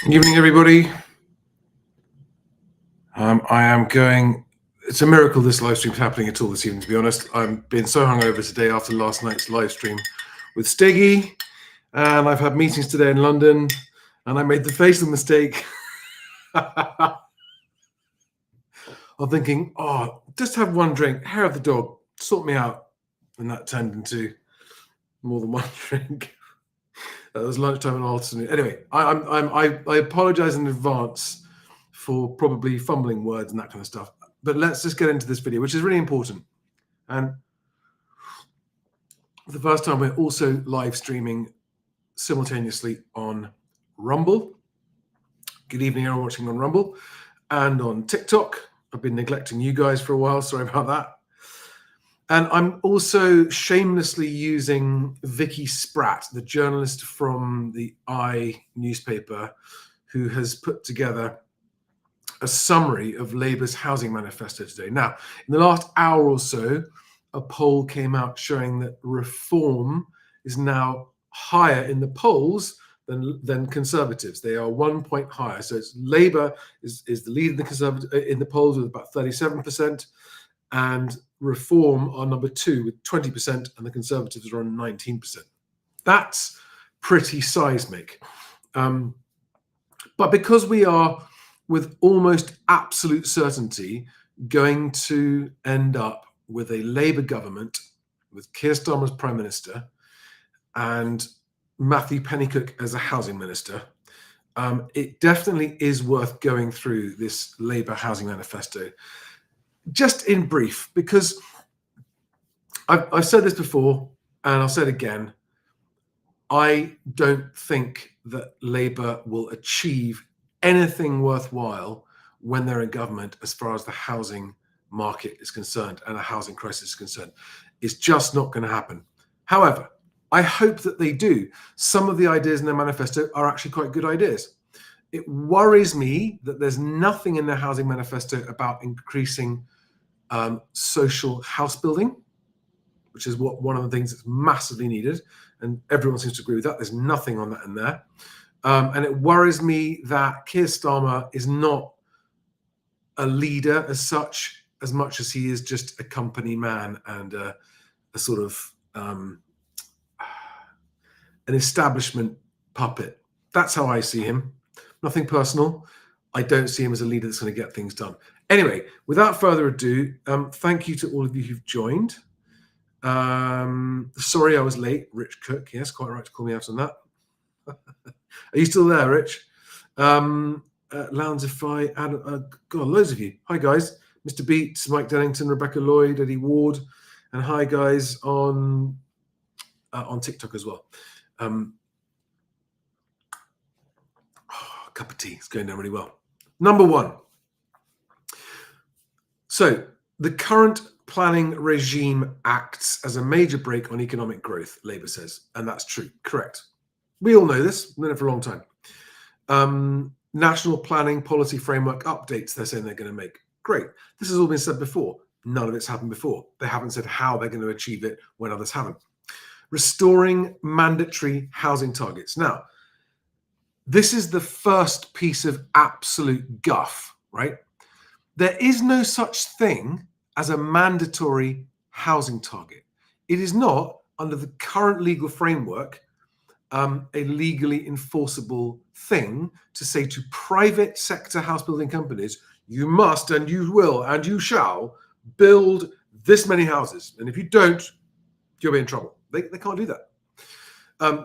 Evening, everybody. It's a miracle this live stream's happening at all this evening, to be honest. I've been so hungover today after last night's live stream with Steggy, and I've had meetings today in London, and I made the fatal mistake of thinking, just have one drink, hair of the dog, sort me out. And that turned into more than one drink. It was lunchtime and afternoon. Anyway, I apologize in advance for probably fumbling words and that kind of stuff. But let's just get into this video, which is really important. And for the first time, we're also live streaming simultaneously on Rumble. Good evening, everyone watching on Rumble and on TikTok. I've been neglecting you guys for a while. Sorry about that. And I'm also shamelessly using Vicky Spratt, the journalist from the newspaper, who has put together a summary of Labour's housing manifesto today. Now, in the last hour or so, a poll came out showing that Reform is now higher in the polls than Conservatives. They are 1 point higher. So it's Labour is the lead in the polls with about 37%, and Reform are number 2 with 20%, and the Conservatives are on 19%. That's pretty seismic. But because we are, with almost absolute certainty, going to end up with a Labour government with Keir Starmer as Prime Minister and Matthew Pennycook as a housing minister, it definitely is worth going through this Labour housing manifesto. Just in brief, because I've said this before and I'll say it again, I don't think that Labour will achieve anything worthwhile when they're in government as far as the housing market is concerned and a housing crisis is concerned. It's just not going to happen. However, I hope that they do. Some of the ideas in their manifesto are actually quite good ideas. It worries me that there's nothing in their housing manifesto about increasing social house building, which is one of the things that's massively needed, and everyone seems to agree with that. There's nothing on that in there. And it worries me that Keir Starmer is not a leader as such, as much as he is just a company man and a sort of an establishment puppet. That's how I see him. Nothing personal. I don't see him as a leader that's going to get things done. Anyway, without further ado, thank you to all of you who've joined. Sorry I was late, Rich Cook. Yes, quite right to call me out on that. Are you still there, Rich? Lounsify, Adam, God, loads of you. Hi, guys. Mr. Beats, Mike Dennington, Rebecca Lloyd, Eddie Ward, and hi, guys, on TikTok as well. Cup of tea. It's going down really well. Number one. So the current planning regime acts as a major brake on economic growth, Labour says, and that's true. Correct. We all know this. We've known it for a long time. National planning policy framework updates they're saying they're going to make. Great. This has all been said before. None of it's happened before. They haven't said how they're going to achieve it when others haven't. Restoring mandatory housing targets. Now, this is the first piece of absolute guff, right? There is no such thing as a mandatory housing target. It is not, under the current legal framework, a legally enforceable thing to say to private sector house building companies, you must and you will and you shall build this many houses. And if you don't, you'll be in trouble. They can't do that.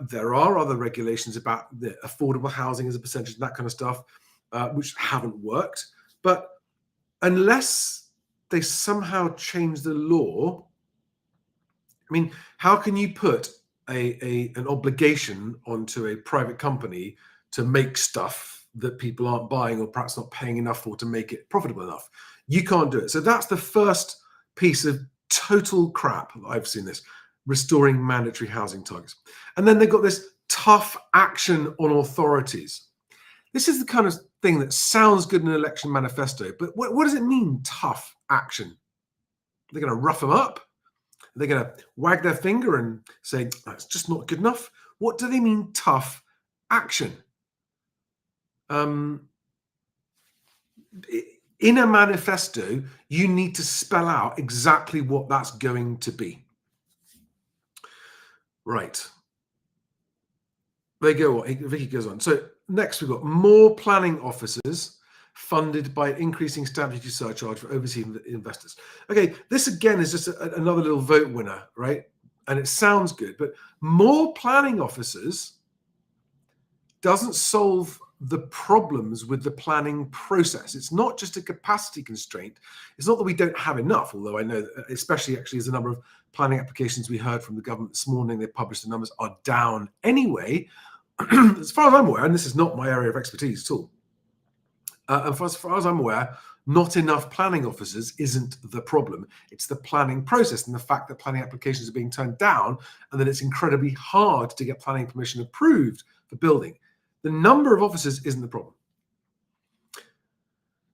There are other regulations about the affordable housing as a percentage and that kind of stuff, which haven't worked. But unless they somehow change the law, I mean, how can you put an obligation onto a private company to make stuff that people aren't buying or perhaps not paying enough for to make it profitable enough? You can't do it. So that's the first piece of total crap. I've seen this, restoring mandatory housing targets. And then they've got this tough action on authorities. This is the kind of thing that sounds good in an election manifesto, but what does it mean, tough action? They're going to rough them up? They're going to wag their finger and say, oh, it's just not good enough? What do they mean, tough action? In a manifesto, you need to spell out exactly what that's going to be. Right. They go on. Vicky goes on. So next we've got more planning officers funded by increasing stamp duty surcharge for overseas investors. Okay, this again is just another little vote winner, right? And it sounds good, but more planning officers doesn't solve the problems with the planning process. It's not just a capacity constraint. It's not that we don't have enough, although I know that especially actually as the number of planning applications we heard from the government this morning, they published the numbers are down anyway. As far as I'm aware, and this is not my area of expertise at all, and as far as I'm aware, not enough planning officers isn't the problem. It's the planning process and the fact that planning applications are being turned down and that it's incredibly hard to get planning permission approved for building. The number of officers isn't the problem.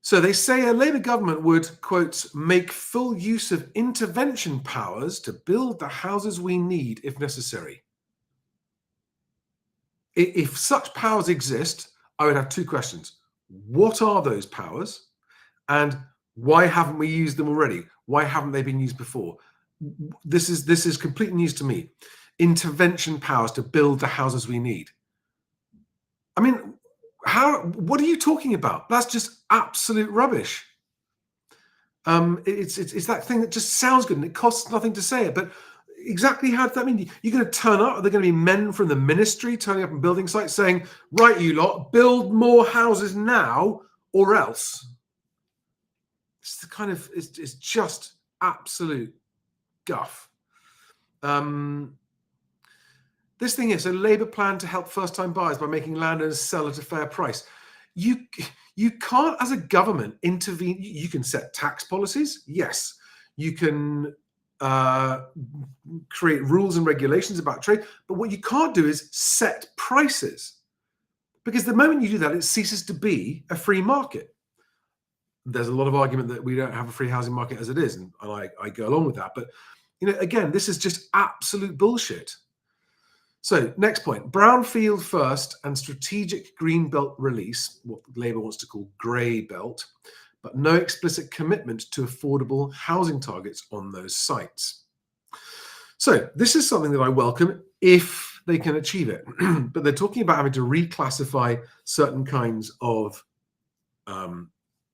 So they say a Labour government would, quote, make full use of intervention powers to build the houses we need if necessary. If such powers exist, I would have two questions. What are those powers? And why haven't we used them already? Why haven't they been used before? This is complete news to me. Intervention powers to build the houses we need. I mean, what are you talking about? That's just absolute rubbish. It's that thing that just sounds good and it costs nothing to say it. But exactly how does that mean? You're going to turn up? Are there going to be men from the ministry turning up in building sites saying, right, you lot, build more houses now or else? It's the kind of, it's just absolute guff. This thing is, so Labour plan to help first-time buyers by making landowners sell at a fair price. You can't, as a government, intervene. You can set tax policies, yes. You can create rules and regulations about trade, but what you can't do is set prices. Because the moment you do that, it ceases to be a free market. There's a lot of argument that we don't have a free housing market as it is, and I go along with that. But again, this is just absolute bullshit. So next point, brownfield first and strategic green belt release, what Labour wants to call grey belt, but no explicit commitment to affordable housing targets on those sites. So this is something that I welcome if they can achieve it. But they're talking about having to reclassify certain kinds of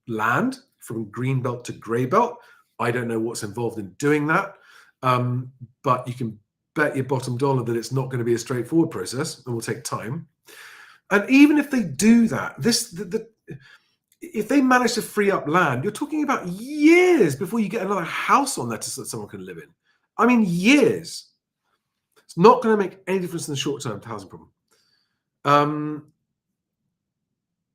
land from green belt to grey belt. I don't know what's involved in doing that, but you can bet your bottom dollar that it's not going to be a straightforward process and will take time. And even if they do that, if they manage to free up land, you're talking about years before you get another house on there that someone can live in. I mean, years. It's not going to make any difference in the short term to housing problem.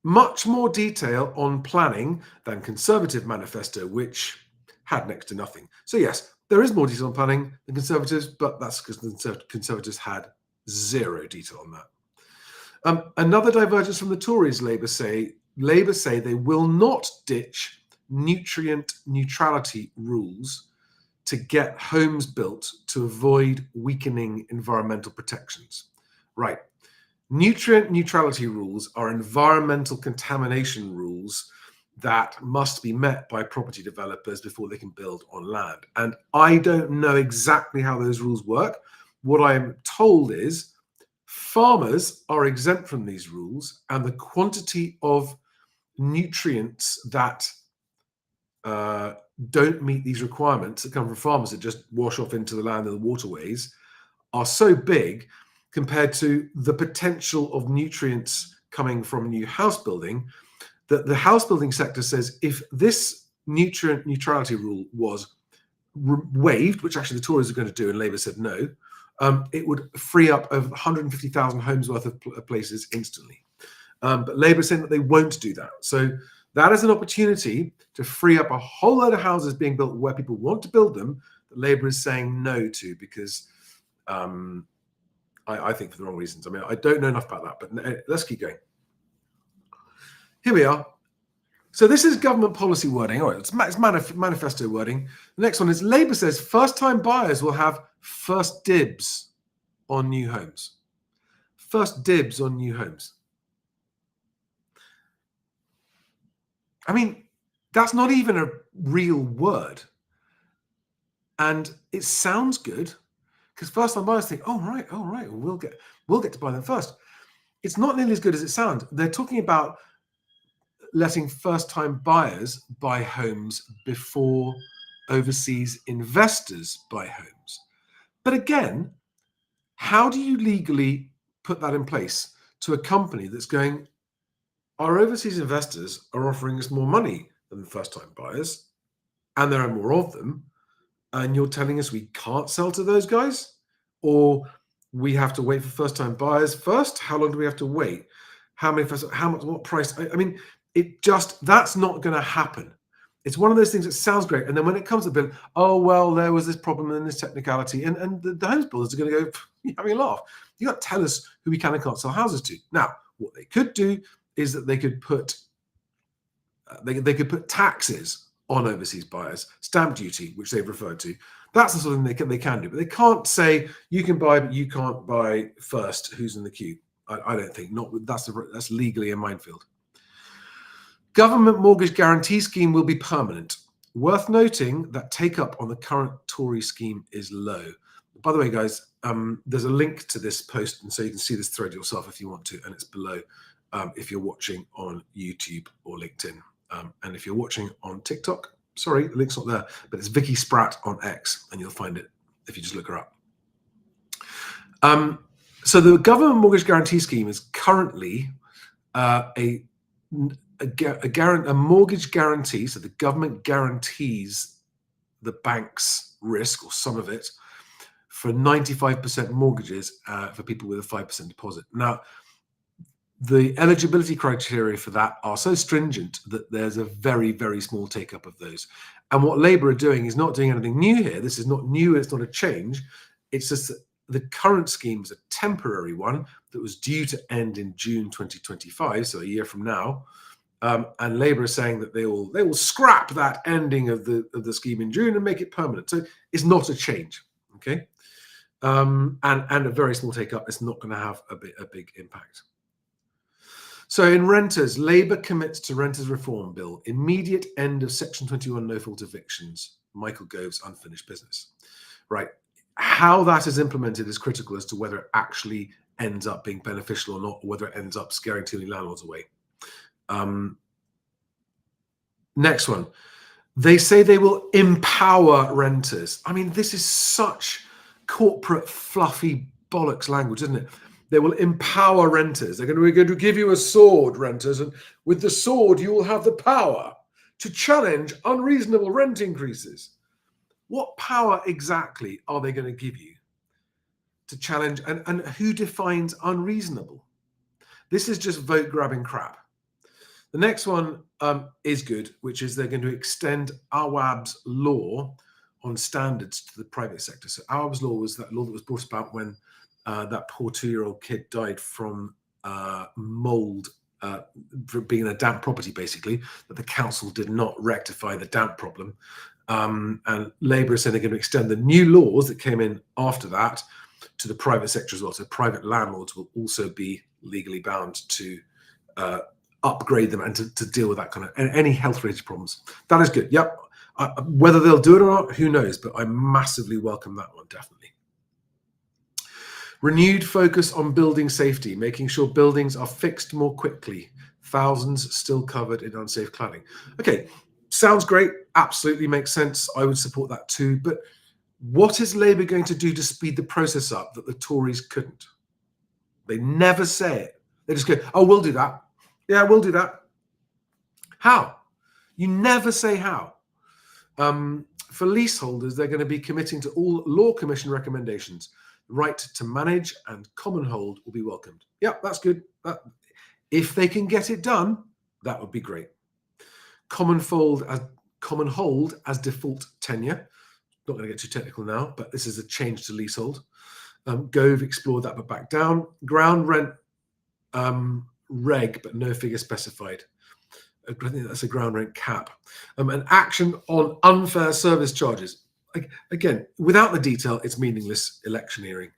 Much more detail on planning than Conservative manifesto, which had next to nothing. So yes, there is more detail on planning than Conservatives, but that's because the Conservatives had zero detail on that. Another divergence from the Tories, Labour say they will not ditch nutrient neutrality rules to get homes built to avoid weakening environmental protections. Right. Nutrient neutrality rules are environmental contamination rules that must be met by property developers before they can build on land. And I don't know exactly how those rules work. What I am told is farmers are exempt from these rules, and the quantity of nutrients that don't meet these requirements that come from farmers that just wash off into the land and the waterways are so big compared to the potential of nutrients coming from new house building, that the house building sector says if this nutrient neutrality rule was waived, which actually the Tories are going to do and Labour said no, it would free up over 150,000 homes worth of places instantly. But Labour is saying that they won't do that. So that is an opportunity to free up a whole load of houses being built where people want to build them, that Labour is saying no to because I think for the wrong reasons. I mean, I don't know enough about that, but let's keep going. Here we are. So this is government policy wording. All right, it's manifesto wording. The next one is Labour says first-time buyers will have first dibs on new homes. First dibs on new homes. I mean, that's not even a real word. And it sounds good because first-time buyers think, oh, right, we'll get to buy them first. It's not nearly as good as it sounds. They're talking about letting first-time buyers buy homes before overseas investors buy homes. But again, how do you legally put that in place to a company that's going, our overseas investors are offering us more money than the first-time buyers, and there are more of them, and you're telling us we can't sell to those guys? Or we have to wait for first-time buyers first? How long do we have to wait? How much, what price? I mean, that's not going to happen. It's one of those things that sounds great. And then when it comes to the bill, oh, well, there was this problem and this technicality. And the homes builders are going to go, you're having a laugh. You got to tell us who we can and can't sell houses to. Now, what they could do is that they could put taxes on overseas buyers, stamp duty, which they've referred to. That's the sort of thing they can do. But they can't say, you can buy, but you can't buy first. Who's in the queue? I don't think. That's legally a minefield. Government mortgage guarantee scheme will be permanent. Worth noting that take-up on the current Tory scheme is low. By the way, guys, there's a link to this post, and so you can see this thread yourself if you want to, and it's below if you're watching on YouTube or LinkedIn. And if you're watching on TikTok, sorry, the link's not there, but it's Vicky Spratt on X, and you'll find it if you just look her up. So the government mortgage guarantee scheme is currently a mortgage guarantee. So the government guarantees the bank's risk, or some of it, for 95% mortgages for people with a 5% deposit. Now, the eligibility criteria for that are so stringent that there's a very, very small take-up of those. And what Labour are doing is not doing anything new here. This is not new. It's not a change. It's just that the current scheme is a temporary one that was due to end in June 2025, so a year from now. And Labour is saying that they will scrap that ending of the scheme in June and make it permanent. So it's not a change, okay? And a very small take-up. It's not going to have a big impact. So in renters, Labour commits to renters reform bill, immediate end of Section 21 no-fault evictions, Michael Gove's unfinished business. Right. How that is implemented is critical as to whether it actually ends up being beneficial or not, or whether it ends up scaring too many landlords away. Next one. They say they will empower renters. I mean, this is such corporate fluffy bollocks language, isn't it? They will empower renters. We're going to give you a sword, renters, and with the sword you will have the power to challenge unreasonable rent increases. What power exactly are they going to give you to challenge, and who defines unreasonable? This is just vote grabbing crap. The next one is good, which is they're going to extend Awab's law on standards to the private sector. So Awab's law was that law that was brought about when that poor 2-year-old kid died from mold, for being in a damp property, basically, that the council did not rectify the damp problem. And Labour is saying they're going to extend the new laws that came in after that to the private sector as well. So private landlords will also be legally bound to upgrade them and to deal with that kind of any health-related problems. That is good. Yep. Whether they'll do it or not, who knows? But I massively welcome that one, definitely. Renewed focus on building safety, making sure buildings are fixed more quickly. Thousands still covered in unsafe cladding. Okay, sounds great. Absolutely makes sense. I would support that too. But what is Labour going to do to speed the process up that the Tories couldn't? They never say it. They just go, oh, we'll do that. Yeah, we'll do that. How? You never say how. For leaseholders, they're going to be committing to all Law Commission recommendations. Right to manage and common hold will be welcomed. Yep, that's good. If they can get it done, that would be great. Common hold as default tenure. Not going to get too technical now, but this is a change to leasehold. Gove explored that but back down. Ground rent reg, but no figure specified. I think that's a ground rent cap. An action on unfair service charges. Again, without the detail, it's meaningless electioneering.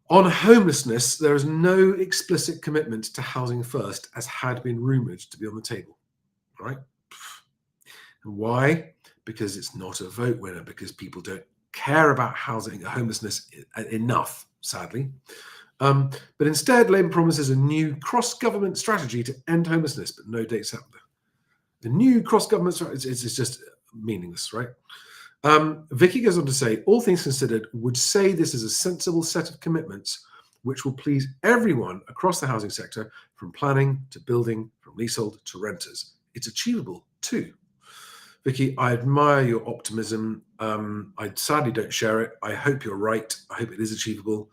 On homelessness, there is no explicit commitment to housing first, as had been rumoured to be on the table. right? Why? Because it's not a vote winner, because people don't care about housing, homelessness enough, sadly. But instead, Labour promises a new cross-government strategy to end homelessness, but no dates out there. The new cross-government strategy is just meaningless, right? Vicky goes on to say, all things considered, would say this is a sensible set of commitments which will please everyone across the housing sector, from planning to building, from leasehold to renters. It's achievable too. Vicky, I admire your optimism. I sadly don't share it. I hope you're right. I hope it is achievable.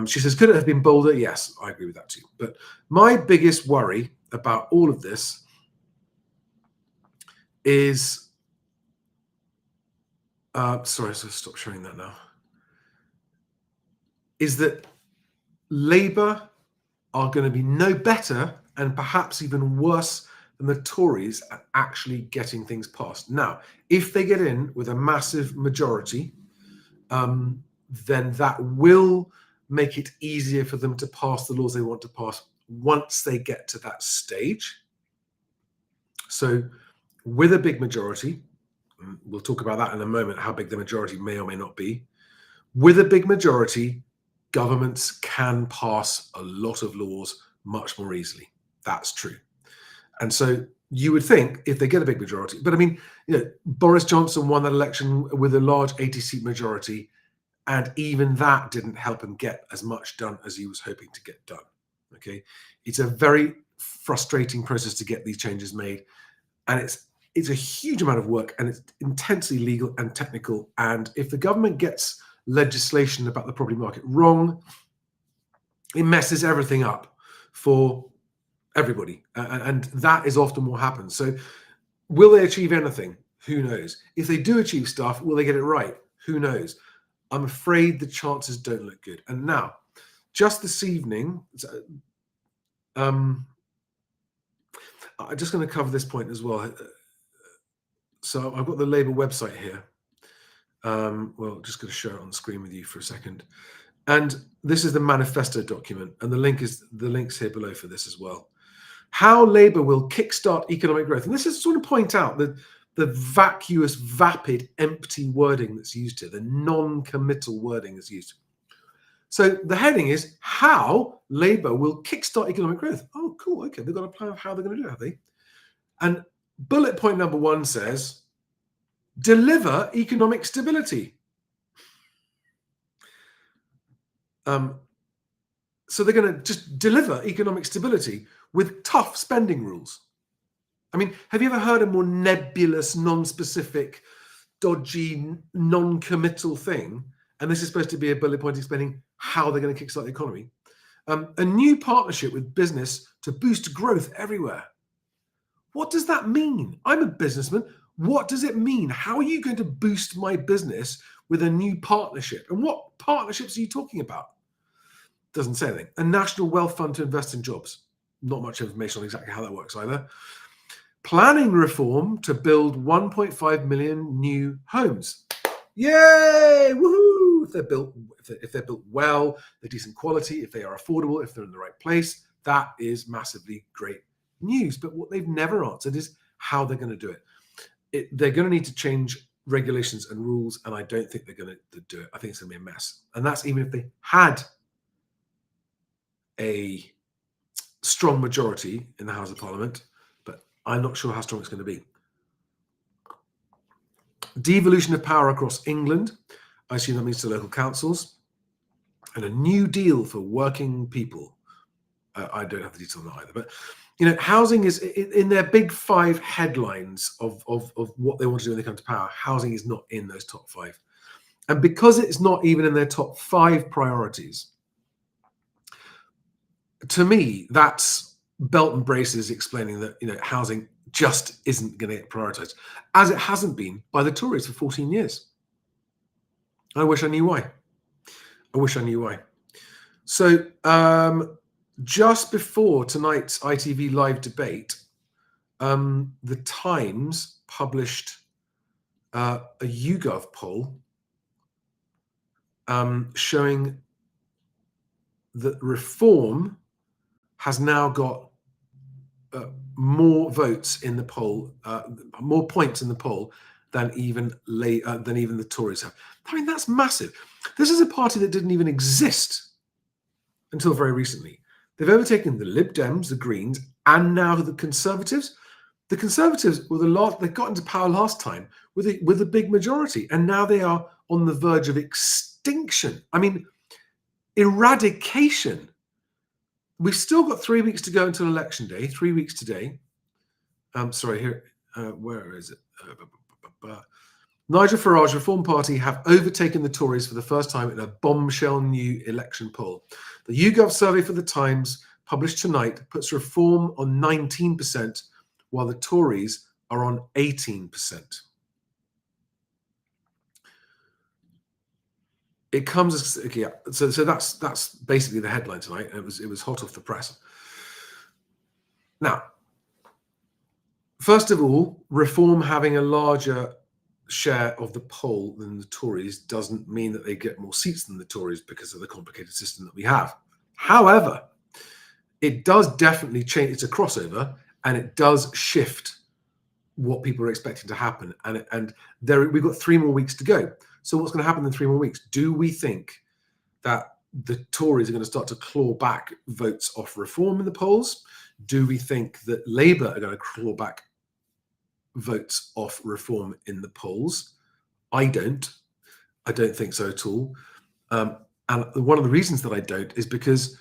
She says, could it have been bolder? Yes, I agree with that too. But my biggest worry about all of this is, sorry, so stop showing that now, is that Labour are going to be no better and perhaps even worse than the Tories at actually getting things passed. Now, if they get in with a massive majority, then that will make it easier for them to pass the laws they want to pass once they get to that stage. So with a big majority, we'll talk about that in a moment, how big the majority may or may not be. With a big majority, governments can pass a lot of laws much more easily. That's true. And so you would think if they get a big majority, but I mean, Boris Johnson won that election with a large 80-seat majority, and even that didn't help him get as much done as he was hoping to get done. Okay. It's a very frustrating process to get these changes made. And it's a huge amount of work, and it's intensely legal and technical. And if the government gets legislation about the property market wrong, it messes everything up for everybody. And that is often what happens. So will they achieve anything? Who knows? If they do achieve stuff, will they get it right? Who knows? I'm afraid the chances don't look good. And now, just this evening, I'm just going to cover this point as well. So I've got the Labour website here. Well, just going to share it on the screen with you for a second. And this is the manifesto document, and the link's here below for this as well. How Labour will kickstart economic growth. And this is sort of point out that the vacuous, vapid, empty wording that's used here, the non-committal wording that's used. So the heading is how Labour will kickstart economic growth. Oh, cool. Okay, they've got a plan of how they're going to do it, have they? And bullet point number 1 says, deliver economic stability. So they're going to just deliver economic stability with tough spending rules. I mean, have you ever heard a more nebulous, non-specific, dodgy, non-committal thing? And this is supposed to be a bullet point explaining how they're going to kickstart the economy. A new partnership with business to boost growth everywhere. What does that mean? I'm a businessman. What does it mean? How are you going to boost my business with a new partnership? And what partnerships are you talking about? Doesn't say anything. A national wealth fund to invest in jobs. Not much information on exactly how that works either. Planning reform to build 1.5 million new homes. Yay! Woohoo! If they're built well, they're decent quality, if they are affordable, if they're in the right place, that is massively great news. But what they've never answered is how they're going to do it. They're going to need to change regulations and rules, and I don't think they're going to do it. I think it's going to be a mess. And that's even if they had a strong majority in the House of Parliament, but I'm not sure how strong it's going to be. Devolution of power across England. I assume that means to local councils. And a new deal for working people. I don't have the detail on that either. But, housing is in their big 5 headlines of what they want to do when they come to power. Housing is not in those top 5. And because it's not even in their top 5 priorities, to me, that's belt and braces explaining that, housing just isn't going to get prioritized, as it hasn't been by the Tories for 14 years. I wish I knew why. So just before tonight's ITV live debate, the Times published a YouGov poll showing that reform has now got more votes in the poll, more points in the poll than even the Tories have. I mean, that's massive. This is a party that didn't even exist until very recently. They've overtaken the Lib Dems, the Greens, and now the Conservatives. The Conservatives were they got into power last time with a big majority, and now they are on the verge of extinction. I mean, eradication. We've still got 3 weeks to go until election day. 3 weeks today. Sorry, here. Where is it? Nigel Farage Reform Party have overtaken the Tories for the first time in a bombshell new election poll. The YouGov survey for the Times, published tonight, puts Reform on 19%, while the Tories are on 18%. It comes as, yeah. So that's basically the headline tonight. It was hot off the press. Now, first of all, Reform having a larger share of the poll than the Tories doesn't mean that they get more seats than the Tories because of the complicated system that we have. However, it does definitely change. It's a crossover, and it does shift what people are expecting to happen. And we've got 3 more weeks to go. So what's going to happen in 3 more weeks? Do we think that the Tories are going to start to claw back votes off Reform in the polls? Do we think that Labour are going to claw back votes off Reform in the polls? I don't think so at all. And one of the reasons that I don't is because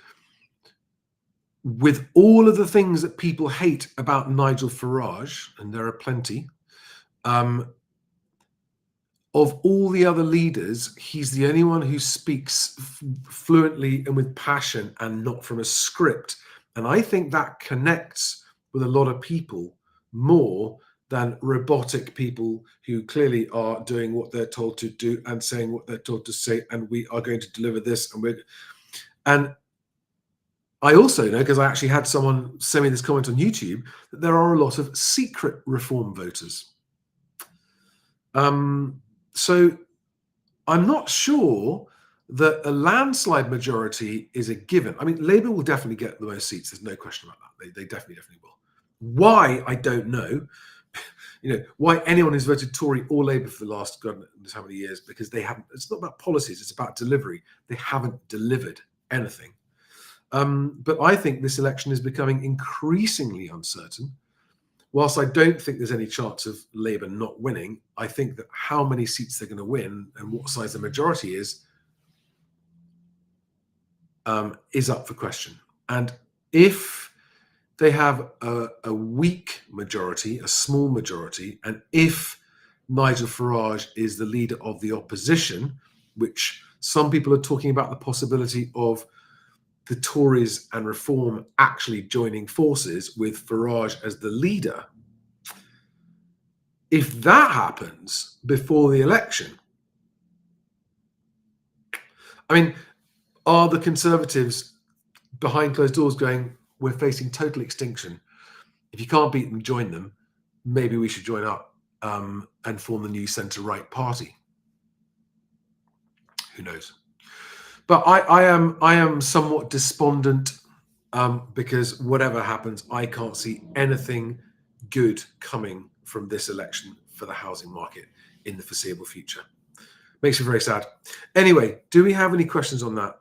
with all of the things that people hate about Nigel Farage, and there are plenty, of all the other leaders, he's the only one who speaks fluently and with passion and not from a script. And I think that connects with a lot of people more than robotic people who clearly are doing what they're told to do and saying what they're told to say, and we are going to deliver this. And I also know, because I actually had someone send me this comment on YouTube, that there are a lot of secret Reform voters. So I'm not sure that a landslide majority is a given. I mean, Labour will definitely get the most seats. There's no question about that. They definitely will. Why, I don't know. Why anyone who's voted Tory or Labour for the last God knows how many years, because they haven't. It's not about policies. It's about delivery. They haven't delivered anything. But I think this election is becoming increasingly uncertain. Whilst I don't think there's any chance of Labour not winning, I think that how many seats they're going to win and what size the majority is up for question. And if they have a weak majority, a small majority, and if Nigel Farage is the leader of the opposition, which some people are talking about the possibility of the Tories and Reform actually joining forces with Farage as the leader. If that happens before the election, I mean, are the Conservatives behind closed doors going, we're facing total extinction? If you can't beat them, join them. Maybe we should join up and form the new centre-right party. Who knows? But I am somewhat despondent because whatever happens, I can't see anything good coming from this election for the housing market in the foreseeable future. Makes me very sad. Anyway, do we have any questions on that?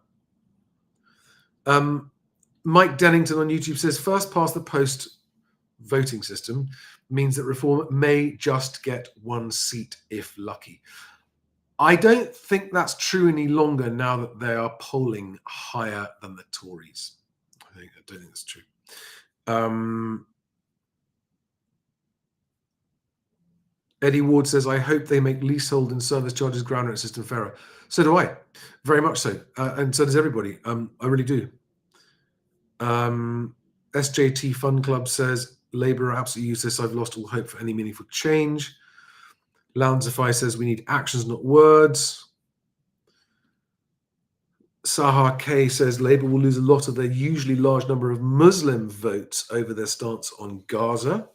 Mike Dennington on YouTube says, first past the post voting system means that Reform may just get 1 seat if lucky. I don't think that's true any longer now that they are polling higher than the Tories. I don't think that's true. Eddie Ward says, I hope they make leasehold and service charges ground rent system fairer. So do I, very much so. And so does everybody. I really do. SJT Fun Club says, Labour are absolutely useless. I've lost all hope for any meaningful change. Lounsify says we need actions, not words. Sahar K says Labour will lose a lot of their usually large number of Muslim votes over their stance on Gaza.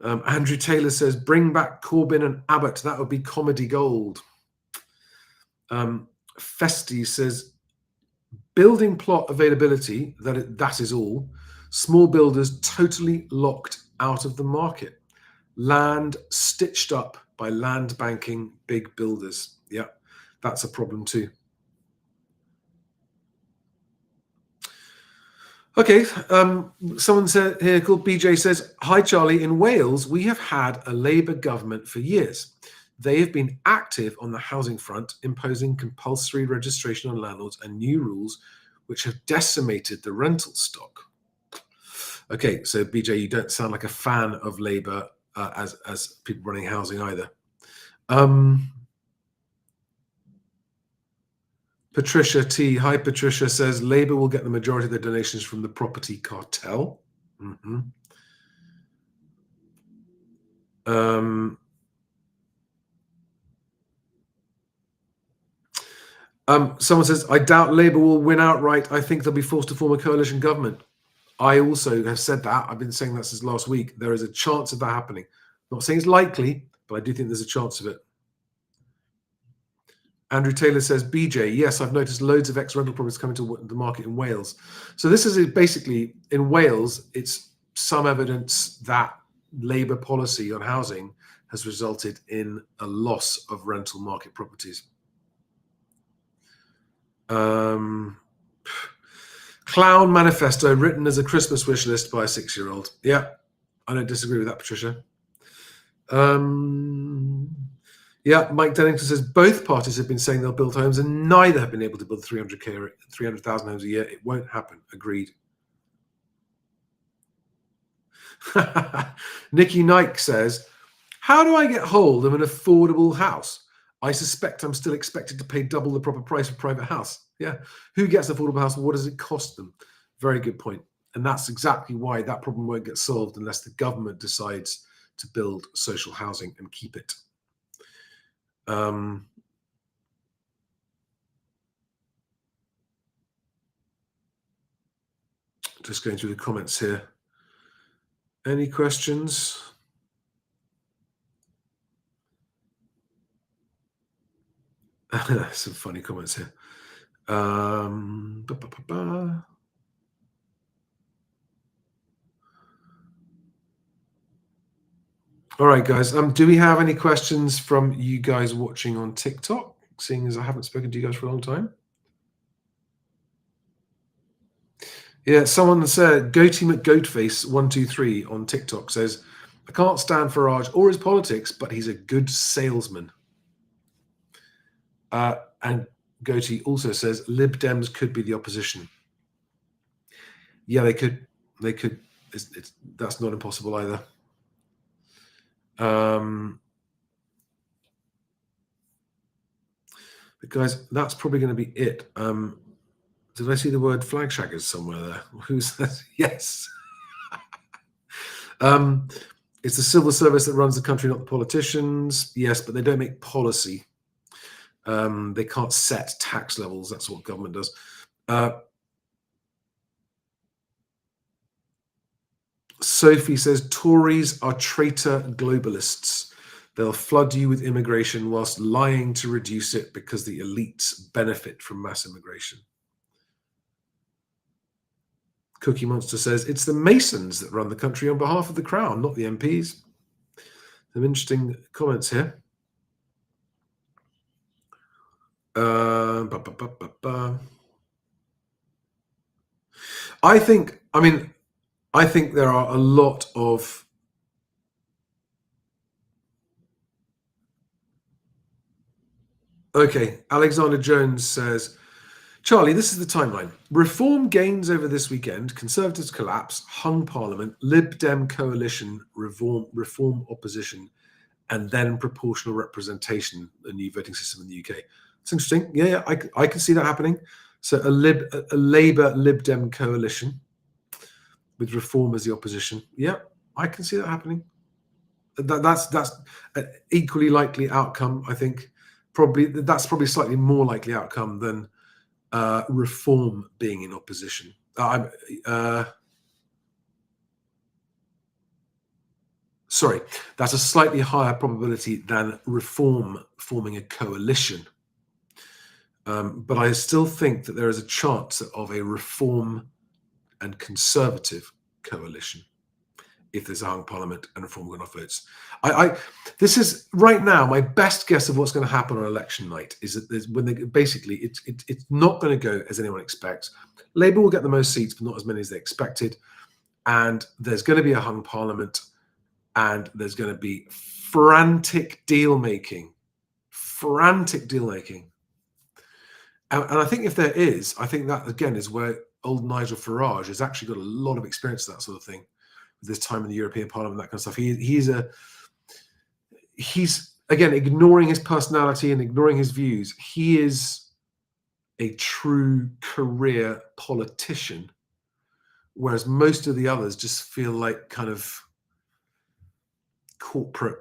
Andrew Taylor says bring back Corbyn and Abbott. That would be comedy gold. Festi says building plot availability, that is all. Small builders totally locked out of the market. Land stitched up by land banking big builders. Yeah, that's a problem too. Okay, someone said here called BJ says, "Hi Charlie, in Wales we have had a Labour government for years. They have been active on the housing front, imposing compulsory registration on landlords and new rules which have decimated the rental stock." Okay, so BJ, you don't sound like a fan of Labour as people running housing either. Patricia T. Hi, Patricia says Labour will get the majority of their donations from the property cartel. Mm-hmm. Someone says, I doubt Labour will win outright. I think they'll be forced to form a coalition government. I also have said that. I've been saying that since last week. There is a chance of that happening. Not saying it's likely, but I do think there's a chance of it. Andrew Taylor says, BJ, yes, I've noticed loads of ex-rental properties coming to the market in Wales. So this is basically, in Wales, it's some evidence that Labour policy on housing has resulted in a loss of rental market properties. Clown manifesto written as a Christmas wish list by a 6-year-old. Yeah, I don't disagree with that, Patricia. Yeah, Mike Dennington says both parties have been saying they'll build homes and neither have been able to build 300,000 homes a year. It won't happen. Agreed. Nikki Nike says, how do I get hold of an affordable house? I suspect I'm still expected to pay double the proper price for a private house. Yeah. Who gets an affordable house? What does it cost them? Very good point. And that's exactly why that problem won't get solved unless the government decides to build social housing and keep it. Just going through the comments here. Any questions? Some funny comments here. All right, guys. Do we have any questions from you guys watching on TikTok? Seeing as I haven't spoken to you guys for a long time. Yeah, someone said Goatee McGoatface123 on TikTok says, I can't stand Farage or his politics, but he's a good salesman. And Goatee also says Lib Dems could be the opposition. Yeah, they could. They could. That's not impossible either. But guys, that's probably going to be it. Did I see the word flag shaggers somewhere there? Who's that? Yes. It's the civil service that runs the country, not the politicians. Yes, but they don't make policy. They can't set tax levels. That's what government does. Sophie says Tories are traitor globalists. They'll flood you with immigration whilst lying to reduce it because the elites benefit from mass immigration. Cookie Monster says it's the Masons that run the country on behalf of the Crown, not the MPs. Some interesting comments here. I think there are a lot of Okay, Alexander Jones says, Charlie, this is the timeline. Reform gains over this weekend, Conservatives collapse, hung Parliament, Lib Dem coalition, reform opposition, and then proportional representation, a new voting system in the UK. It's interesting. Yeah, I can see that happening. So a Labour Lib Dem coalition with reform as the opposition. Yeah, I can see that happening. That's an equally likely outcome, I think. That's probably slightly more likely outcome than reform being in opposition. Sorry, that's a slightly higher probability than reform forming a coalition. But I still think that there is a chance of a reform and conservative coalition if there's a hung parliament and reform got enough votes. This is right now my best guess of what's going to happen on election night is that when they basically it's not going to go as anyone expects. Labour will get the most seats, but not as many as they expected, and there's going to be a hung parliament, and there's going to be frantic deal making. And I think if there is, I think that again is where old Nigel Farage has actually got a lot of experience of that sort of thing. This time in the European Parliament, that kind of stuff. He's again ignoring his personality and ignoring his views. He is a true career politician, whereas most of the others just feel like kind of corporate,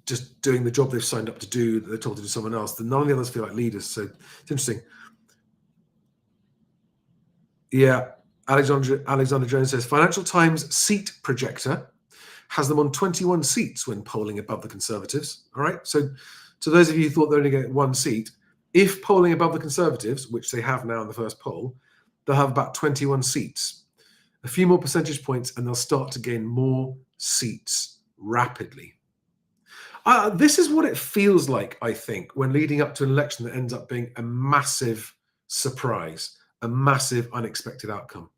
just doing the job they've signed up to do that they're told to do someone else. None of the others feel like leaders. So it's interesting. Yeah. Alexander Jones says, Financial Times seat projector has them on 21 seats when polling above the Conservatives. All right. So to those of you who thought they're only getting one seat, if polling above the Conservatives, which they have now in the first poll, they'll have about 21 seats. A few more percentage points and they'll start to gain more seats rapidly. This is what it feels like, I think, when leading up to an election that ends up being a massive surprise, a massive unexpected outcome.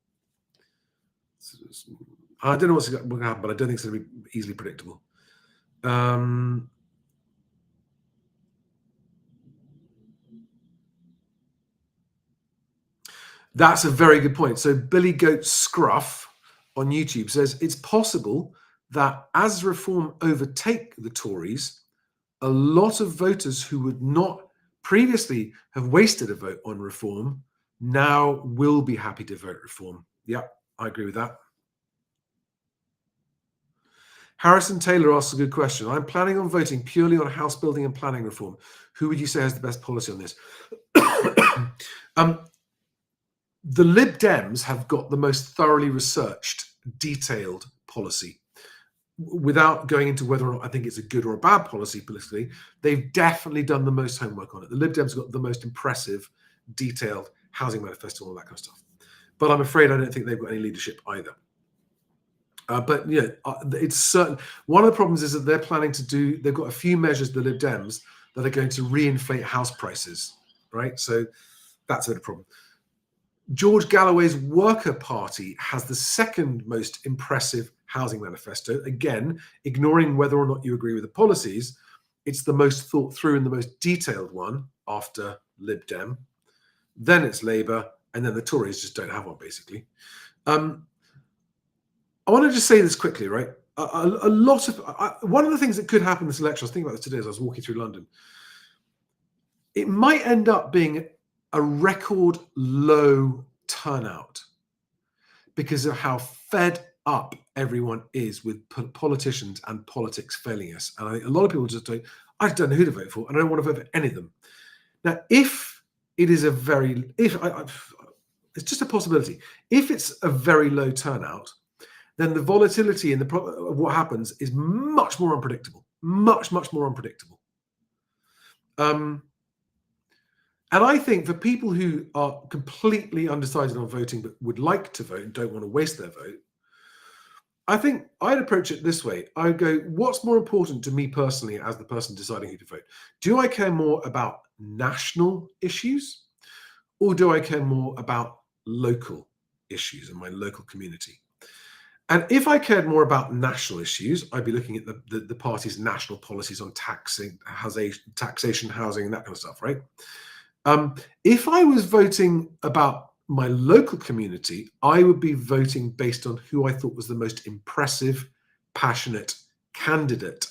I don't know what's going to happen, but I don't think it's going to be easily predictable. That's a very good point. So Billy Goat Scruff on YouTube says it's possible that as reform overtake the Tories, a lot of voters who would not previously have wasted a vote on reform now will be happy to vote reform. Yeah, I agree with that. Harrison Taylor asks a good question. I'm planning on voting purely on house building and planning reform. Who would you say has the best policy on this? The Lib Dems have got the most thoroughly researched, detailed policy. Without going into whether or not I think it's a good or a bad policy politically, they've definitely done the most homework on it. The Lib Dems have got the most impressive, detailed housing manifesto and all that kind of stuff. But I'm afraid I don't think they've got any leadership either. But it's certain. One of the problems is that they're planning to do. They've got a few measures, the Lib Dems, that are going to reinflate house prices, right? So that's a bit of a problem. George Galloway's Worker Party has the second most impressive housing manifesto. Again, ignoring whether or not you agree with the policies, it's the most thought through and the most detailed one after Lib Dem. Then it's Labour, and then the Tories just don't have one, basically. I want to just say this quickly, right? One of the things that could happen this election, I was thinking about this today as I was walking through London. It might end up being a record low turnout because of how fed up everyone is with politicians and politics failing us. And I think a lot of people just don't, I don't know who to vote for, and I don't want to vote for any of them. Now, if it is it's just a possibility. If it's a very low turnout, then the volatility of what happens is much more unpredictable, much more unpredictable. And I think for people who are completely undecided on voting but would like to vote and don't want to waste their vote, I think I'd approach it this way. I'd go, what's more important to me personally as the person deciding who to vote? Do I care more about national issues, or do I care more about local issues in my local community? And if I cared more about national issues, I'd be looking at the party's national policies on taxation, housing, and that kind of stuff, right? If I was voting about my local community, I would be voting based on who I thought was the most impressive, passionate candidate,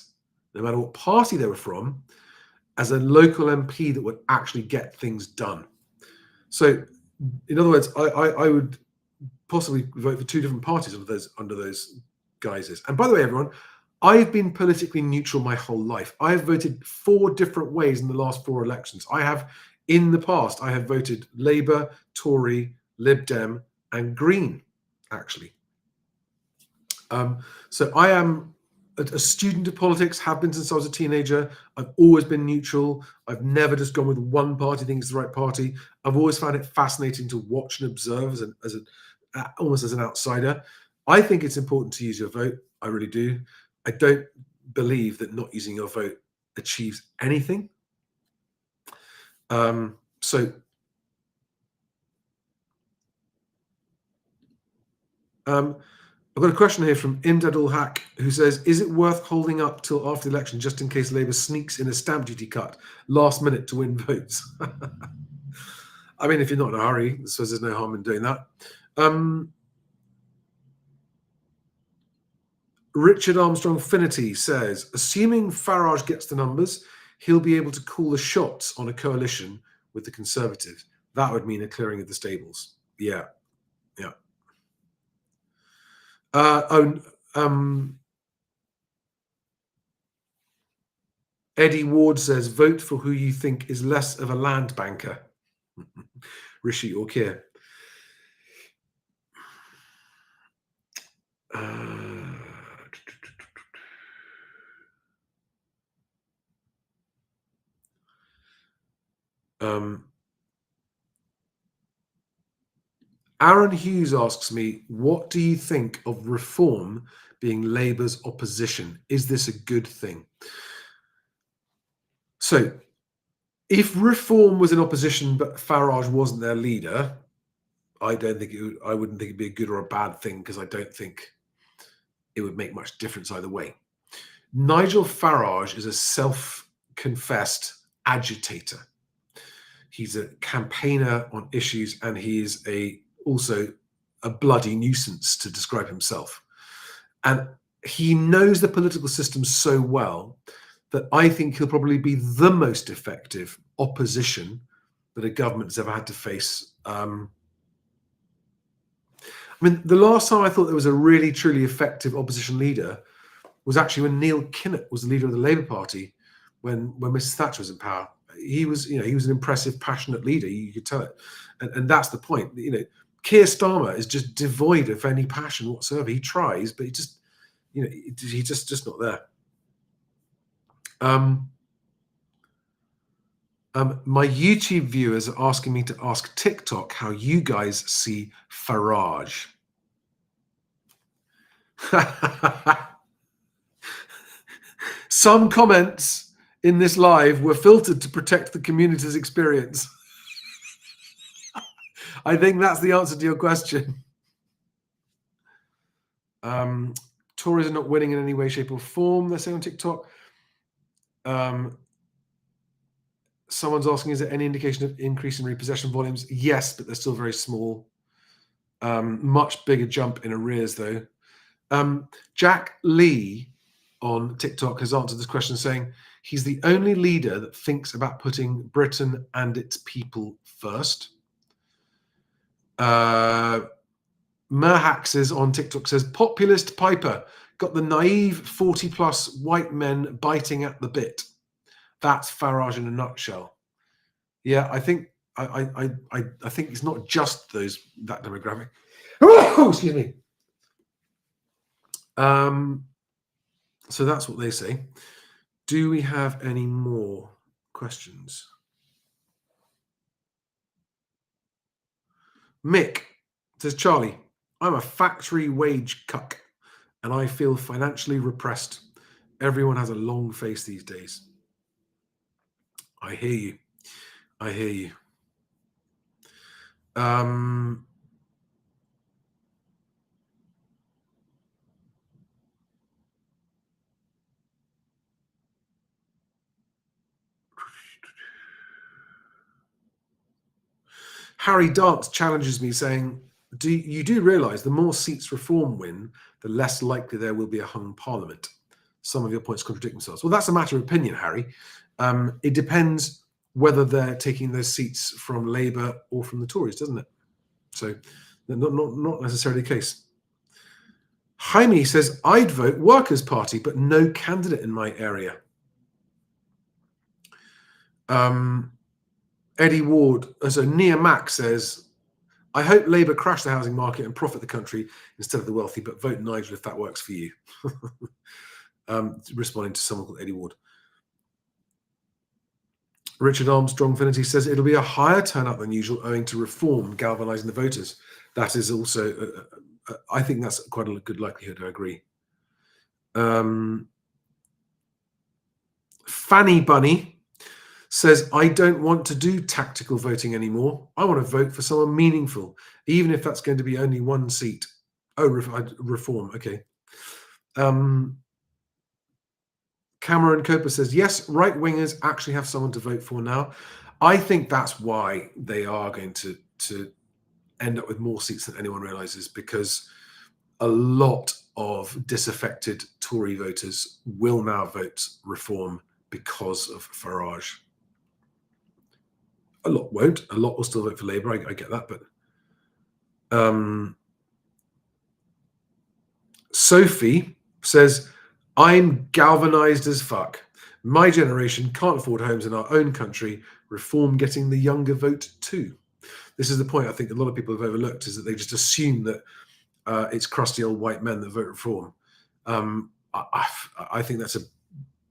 no matter what party they were from, as a local MP that would actually get things done. So, in other words, I would possibly vote for two different parties under those guises. And by the way, everyone, I've been politically neutral my whole life. I have voted 4 different ways in the last 4 elections. In the past, I have voted Labour, Tory, Lib Dem, and Green, actually. So I am a student of politics, have been since I was a teenager. I've always been neutral. I've never just gone with one party, think it's the right party. I've always found it fascinating to watch and observe almost as an outsider. I think it's important to use your vote. I really do. I don't believe that not using your vote achieves anything. So I've got a question here from Imdadul Haq, who says, is it worth holding up till after the election just in case Labour sneaks in a stamp duty cut last minute to win votes? I mean, if you're not in a hurry, I suppose there's no harm in doing that. Richard Armstrong Finity says, assuming Farage gets the numbers, he'll be able to call the shots on a coalition with the Conservatives. That would mean a clearing of the stables. Yeah. Eddie Ward says, vote for who you think is less of a land banker. Rishi or Keir. Aaron Hughes asks me, what do you think of reform being Labour's opposition? Is this a good thing? So, if reform was in opposition but Farage wasn't their leader, I wouldn't think it'd be a good or a bad thing, because I don't think it would make much difference either way. Nigel Farage is a self-confessed agitator. He's a campaigner on issues, and he is also a bloody nuisance, to describe himself. And he knows the political system so well that I think he'll probably be the most effective opposition that a government has ever had to face. I mean, the last time I thought there was a really, truly effective opposition leader was actually when Neil Kinnock was the leader of the Labour Party when Mrs. Thatcher was in power. He was an impressive, passionate leader. You could tell it, and that's the point. Keir Starmer is just devoid of any passion whatsoever. He tries, but he's just not there. My YouTube viewers are asking me to ask TikTok how you guys see Farage. Some comments in this live were filtered to protect the community's experience. I think that's the answer to your question. Tories are not winning in any way, shape, or form, they're saying on TikTok. Someone's asking, is there any indication of increase in repossession volumes? Yes, but they're still very small. Much bigger jump in arrears, though. Jack Lee on TikTok has answered this question saying he's the only leader that thinks about putting Britain and its people first. Merhaxes on TikTok says, populist Piper got the naive 40-plus white men biting at the bit. That's Farage in a nutshell. Yeah, I think I think it's not just that demographic. Oh, excuse me. So that's what they say. Do we have any more questions? Mick says, Charlie, I'm a factory wage cuck and I feel financially repressed. Everyone has a long face these days. I hear you. I hear you. Harry Dance challenges me saying, do you realise the more seats Reform win, the less likely there will be a hung parliament? Some of your points contradict themselves. Well, that's a matter of opinion, Harry. It depends whether they're taking those seats from Labour or from the Tories, doesn't it? So not necessarily the case. Jaime says, I'd vote Workers' Party, but no candidate in my area. Eddie Ward, so Nia Mack says, I hope Labour crash the housing market and profit the country instead of the wealthy, but vote Nigel if that works for you. Responding to someone called Eddie Ward. Richard Armstrong Finity says it'll be a higher turnout than usual owing to reform galvanising the voters. That is also, I think that's quite a good likelihood. I agree. Fanny Bunny says, I don't want to do tactical voting anymore. I want to vote for someone meaningful, even if that's going to be only one seat. Oh, reform. Okay. Cameron Coper says, yes, right wingers actually have someone to vote for now. I think that's why they are going to end up with more seats than anyone realizes, because a lot of disaffected Tory voters will now vote reform because of Farage. A lot won't. A lot will still vote for Labour. I get that. But Sophie says, I'm galvanized as fuck. My generation can't afford homes in our own country. Reform getting the younger vote too. This is the point I think a lot of people have overlooked, is that they just assume that it's crusty old white men that vote reform. I think that's a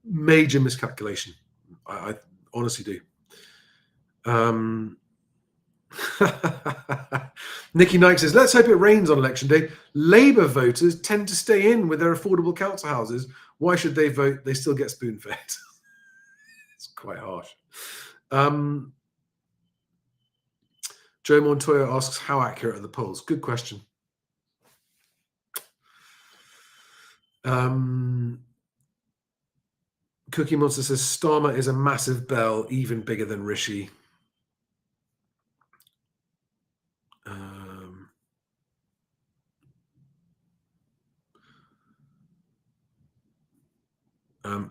major miscalculation. I honestly do. Nikki Knight says, let's hope it rains on election day. Labour voters tend to stay in with their affordable council houses. Why should they vote? They still get spoon-fed. It's quite harsh. Joe Montoya asks, how accurate are the polls? Good question. Cookie Monster says, Starmer is a massive bell, even bigger than Rishi.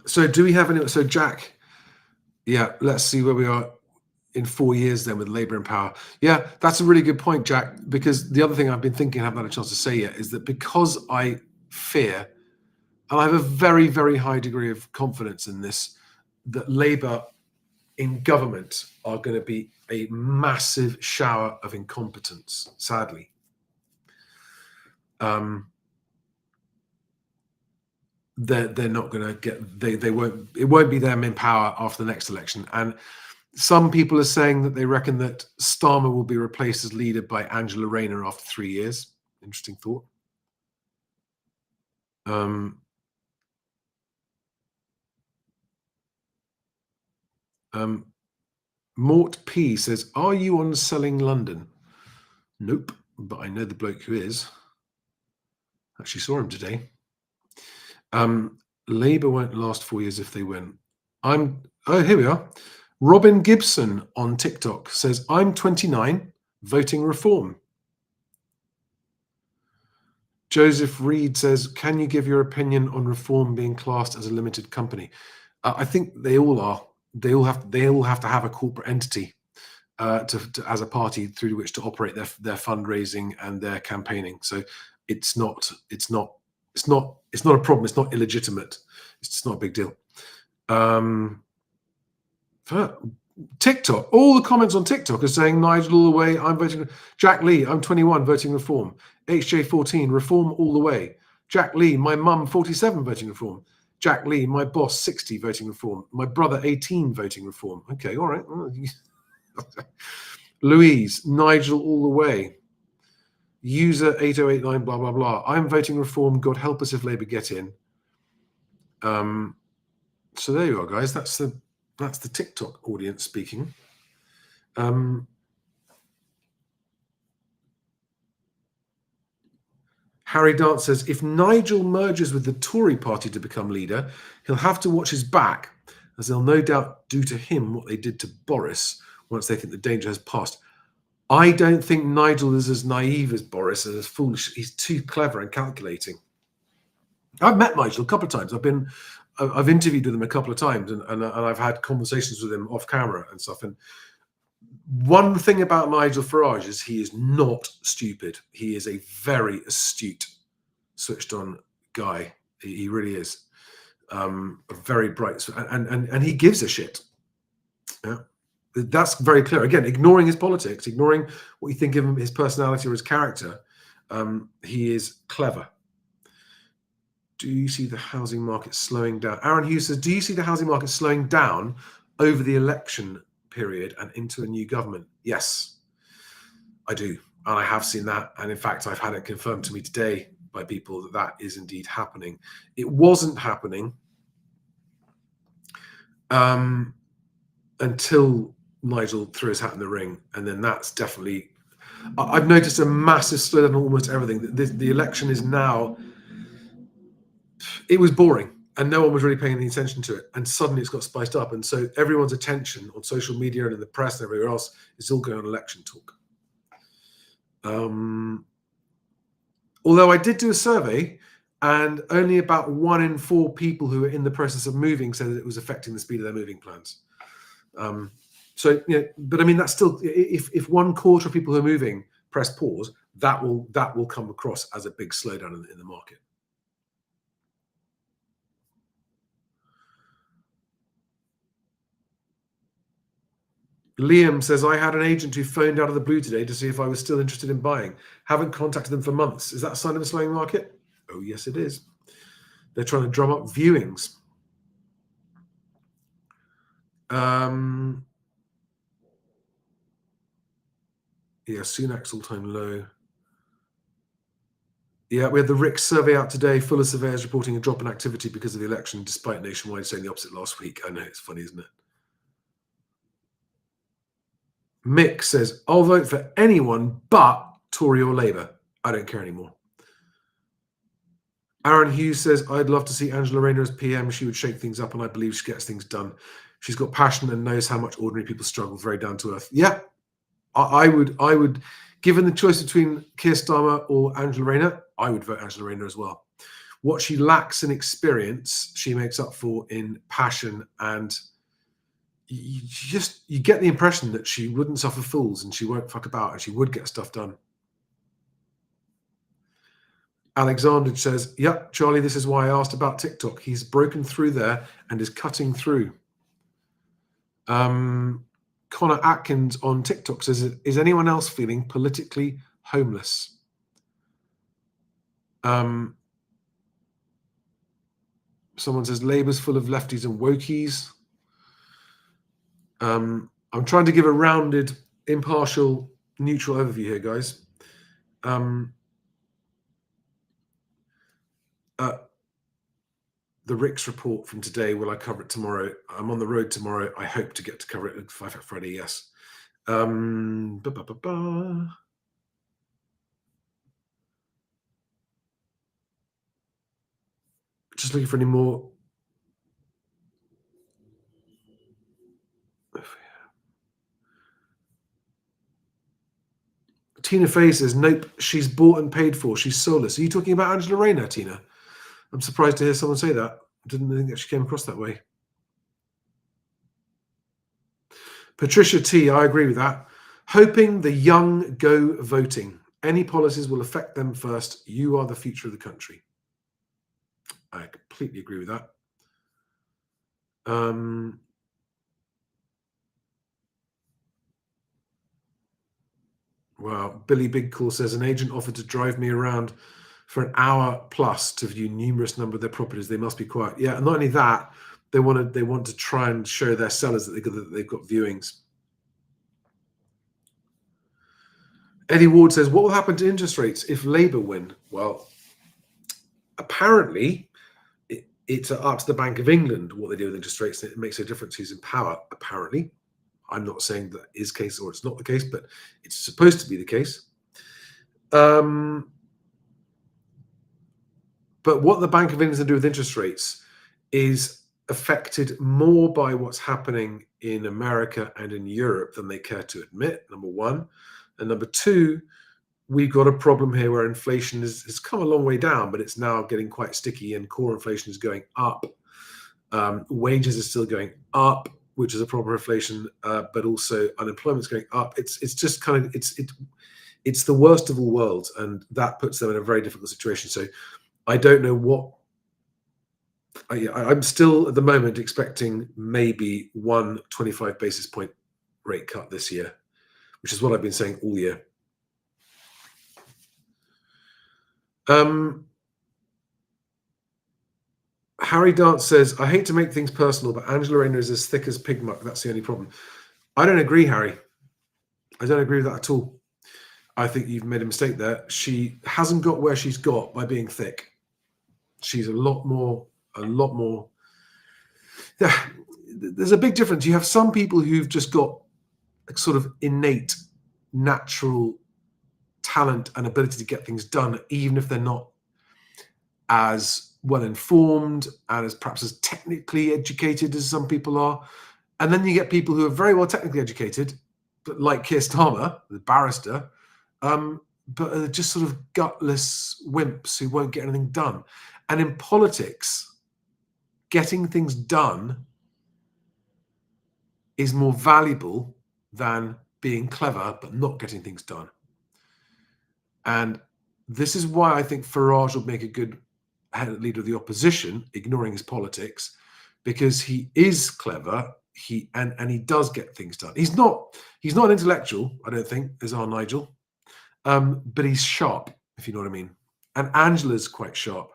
So do we have any? So Jack, yeah, let's see where we are in 4 years then with Labour in power. Yeah, that's a really good point, Jack, because the other thing I've been thinking, I haven't had a chance to say yet, is that because I fear, and I have a very, very high degree of confidence in this, that Labour in government are going to be a massive shower of incompetence, sadly. They're not going to get, they won't, it won't be them in power after the next election. And some people are saying that they reckon that Starmer will be replaced as leader by Angela Rayner after 3 years. Interesting thought. Mort P says, are you on Selling London? Nope, but I know the bloke who is. Actually saw him today. Labour won't last 4 years if they win. Oh, here we are. Robin Gibson on TikTok says, I'm 29, voting reform. Joseph Reed says, can you give your opinion on reform being classed as a limited company? I think they all are. They all have to have a corporate entity as a party through which to operate their fundraising and their campaigning. So it's not a problem. It's not illegitimate. It's just not a big deal. TikTok, all the comments on TikTok are saying Nigel all the way. I'm voting. Jack Lee, I'm 21, voting reform. HJ14, reform all the way. Jack Lee, my mum 47, voting reform. Jack Lee, my boss 60, voting reform. My brother 18, voting reform. Okay, all right. Louise, Nigel all the way. User 8089, blah, blah, blah. I'm voting reform. God help us if Labour get in. So there you are, guys. That's the TikTok audience speaking. Harry Dart says, if Nigel merges with the Tory party to become leader, he'll have to watch his back, as they'll no doubt do to him what they did to Boris once they think the danger has passed. I don't think Nigel is as naive as Boris and as foolish. He's too clever and calculating. I've met Nigel a couple of times. I've interviewed with him a couple of times, and I've had conversations with him off camera and stuff. And one thing about Nigel Farage is he is not stupid. He is a very astute, switched on guy. He really is. Very bright, and he gives a shit. Yeah. That's very clear. Again, ignoring his politics, ignoring what you think of him, his personality or his character, he is clever. Do you see the housing market slowing down? Aaron Hughes says, do you see the housing market slowing down over the election period and into a new government? Yes, I do. And I have seen that. And in fact, I've had it confirmed to me today by people that that is indeed happening. It wasn't happening until Nigel threw his hat in the ring. And then that's definitely, I've noticed a massive slowdown on almost everything. The election is now, it was boring and no one was really paying any attention to it. And suddenly it's got spiced up. And so everyone's attention on social media and in the press and everywhere else is all going on election talk. Although I did do a survey and only about 1 in 4 people who are in the process of moving said that it was affecting the speed of their moving plans. So, you know, but I mean, that's still, if 1/4 of people who are moving press pause, that will come across as a big slowdown in the market. Liam says, I had an agent who phoned out of the blue today to see if I was still interested in buying. Haven't contacted them for months. Is that a sign of a slowing market? Oh, yes, it is. They're trying to drum up viewings. Yeah, Sunak's all-time low. Yeah, we had the RICS survey out today, full of surveyors reporting a drop in activity because of the election, despite Nationwide saying the opposite last week. I know, it's funny, isn't it? Mick says, I'll vote for anyone but Tory or Labour. I don't care anymore. Aaron Hughes says, I'd love to see Angela Rayner as PM. She would shake things up and I believe she gets things done. She's got passion and knows how much ordinary people struggle, very down to earth. Yeah, I would, given the choice between Keir Starmer or Angela Rayner, I would vote Angela Rayner as well. What she lacks in experience, she makes up for in passion, and you get the impression that she wouldn't suffer fools and she won't fuck about and she would get stuff done. Alexander says, yep, Charlie, this is why I asked about TikTok. He's broken through there and is cutting through. Connor Atkins on TikTok says, is anyone else feeling politically homeless? Someone says Labour's full of lefties and wokies. I'm trying to give a rounded, impartial, neutral overview here, guys. The RICS report from today, will I cover it tomorrow? I'm on the road tomorrow. I hope to get to cover it at 5 Fat Friday, yes. Just looking for any more. Tina Fey says, nope, she's bought and paid for. She's soulless. Are you talking about Angela Rayner, Tina? I'm surprised to hear someone say that. I didn't think that she came across that way. Patricia T, I agree with that. Hoping the young go voting. Any policies will affect them first. You are the future of the country. I completely agree with that. Wow. Billy Bigcall says, an agent offered to drive me around for an hour plus to view numerous number of their properties. They must be quiet. Yeah, and not only that, they want to try and show their sellers that they've got viewings. Eddie Ward says, what will happen to interest rates if Labour win? Well, apparently, it's up to the Bank of England what they do with interest rates. It makes a difference who's in power, apparently. I'm not saying that is the case or it's not the case, but it's supposed to be the case. But what the Bank of England can do with interest rates is affected more by what's happening in America and in Europe than they care to admit, number one. And number two, we've got a problem here where inflation has come a long way down, but it's now getting quite sticky and core inflation is going up. Wages are still going up, which is a problem for inflation, but also unemployment's going up. It's just kind of, it's the worst of all worlds, and that puts them in a very difficult situation. So I don't know what, I'm still at the moment expecting maybe 125 basis point rate cut this year, which is what I've been saying all year. Harry Dance says, I hate to make things personal, but Angela Rayner is as thick as pig muck. That's the only problem. I don't agree, Harry. I don't agree with that at all. I think you've made a mistake there. She hasn't got where she's got by being thick. She's a lot more. Yeah, there's a big difference. You have some people who've just got a sort of innate, natural talent and ability to get things done, even if they're not as well informed and as perhaps as technically educated as some people are. And then you get people who are very well technically educated, but like Keir Starmer, the barrister, but are just sort of gutless wimps who won't get anything done. And in politics, getting things done is more valuable than being clever but not getting things done. And this is why I think Farage would make a good leader of the opposition, ignoring his politics, because he is clever. And he does get things done. He's not an intellectual, I don't think, as our Nigel, but he's sharp, if you know what I mean. And Angela's quite sharp.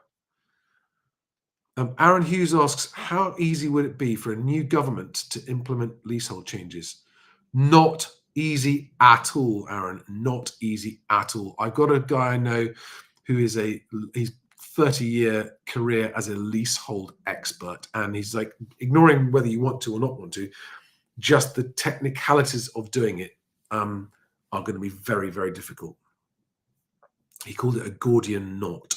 Aaron Hughes asks, how easy would it be for a new government to implement leasehold changes? Not easy at all, Aaron. Not easy at all. I've got a guy I know who is he's 30-year career as a leasehold expert, and he's like, ignoring whether you want to or not want to, just the technicalities of doing it are going to be very, very difficult. He called it a Gordian knot.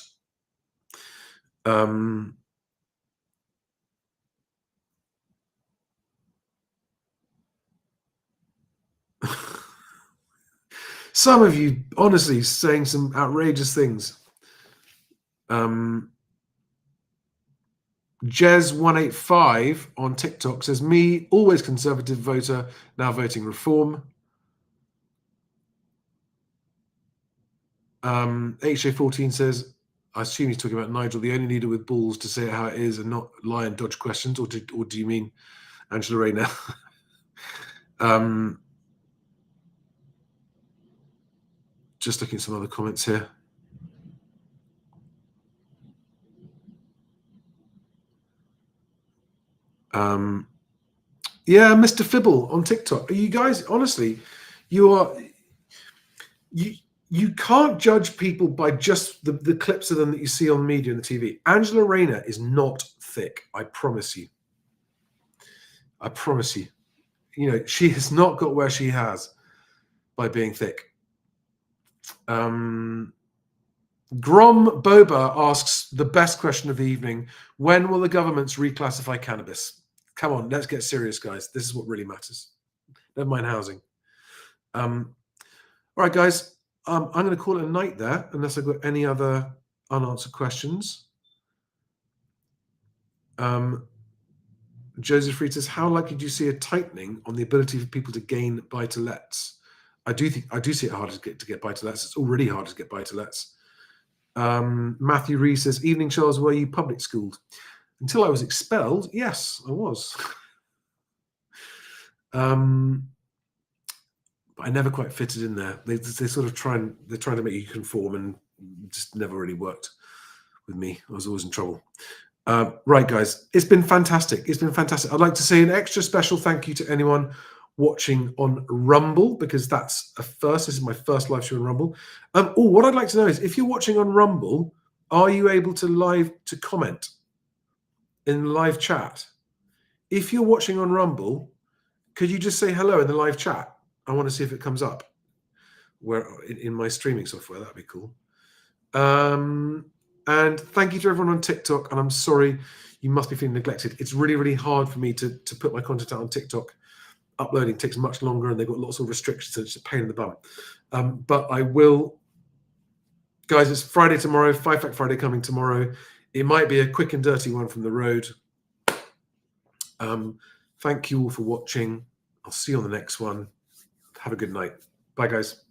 Some of you, honestly, saying some outrageous things. Jez185 on TikTok says, me, always conservative voter, now voting reform. HJ14 says, I assume he's talking about Nigel, the only leader with balls to say it how it is and not lie and dodge questions, or do you mean Angela Rayner? Just looking at some other comments here. Yeah, Mr. Fibble on TikTok. Are you guys, honestly, you can't judge people by just the clips of them that you see on media and the TV. Angela Rayner is not thick, I promise you. I promise you. You know, she has not got where she has by being thick. Grom Boba asks the best question of the evening. When will the governments reclassify cannabis? Come on, let's get serious, guys. This is what really matters. Never mind housing. All right, guys. I'm going to call it a night there, unless I've got any other unanswered questions. Joseph Reed says, how likely do you see a tightening on the ability for people to gain buy-to-lets? I do see it harder to get buy-to-lets. It's already harder to get buy-to-lets. Matthew Reed says, evening, Charles, were you public schooled? Until I was expelled, yes, I was. But I never quite fitted in there. They sort of they're trying to make you conform, and just never really worked with me. I was always in trouble. Right, guys, it's been fantastic. It's been fantastic. I'd like to say an extra special thank you to anyone watching on Rumble, because that's a first. This is my first live show on Rumble. What I'd like to know is, if you're watching on Rumble, are you able to comment in live chat? If you're watching on Rumble, could you just say hello in the live chat? I want to see if it comes up in my streaming software. That'd be cool. And thank you to everyone on TikTok. And I'm sorry, you must be feeling neglected. It's really, really hard for me to put my content out on TikTok. Uploading takes much longer, and they've got lots of restrictions, so it's a pain in the bum. But I will, guys. It's Friday tomorrow. 5 Fact Friday coming tomorrow. It might be a quick and dirty one from the road. Thank you all for watching. I'll see you on the next one. Have a good night. Bye, guys.